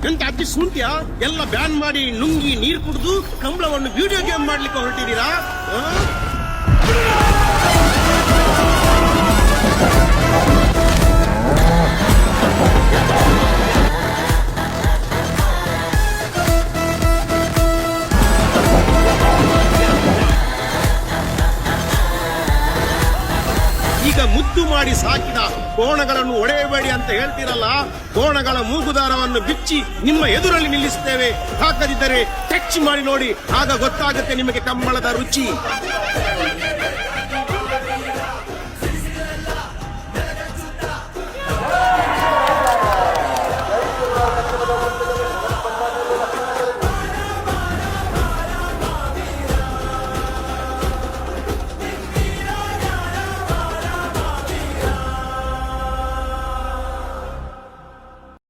ಎಂತ ಅಜ್ಜಿ ಸುಂಟ್ಯಾ ಎಲ್ಲ ಬ್ಯಾನ್ ಮಾಡಿ ನುಂಗಿ ನೀರು ಕುಡಿದು ಕಂಬಳವನ್ನು ವಿಡಿಯೋ ಗೇಮ್ ಮಾಡ್ಲಿಕ್ಕೆ ಹೊರಟಿದ್ದೀರಾ? ಈಗ ಮುದ್ದು ಮಾಡಿ ಸಾಕಿದ ಕೋಣಗಳನ್ನು ಒಡೆಯಬೇಡಿ ಅಂತ ಹೇಳ್ತೀರಲ್ಲ, ಕೋಣಗಳ ಮೂಗುದಾರವನ್ನು ಬಿಚ್ಚಿ ನಿಮ್ಮ ಎದುರಲ್ಲಿ ನಿಲ್ಲಿಸುತ್ತೇವೆ. ಹಾಕದಿದ್ದರೆ ಟಚ್ ಮಾಡಿ ನೋಡಿ, ಆಗ ಗೊತ್ತಾಗುತ್ತೆ ನಿಮಗೆ ಕಂಬಳದ ರುಚಿ.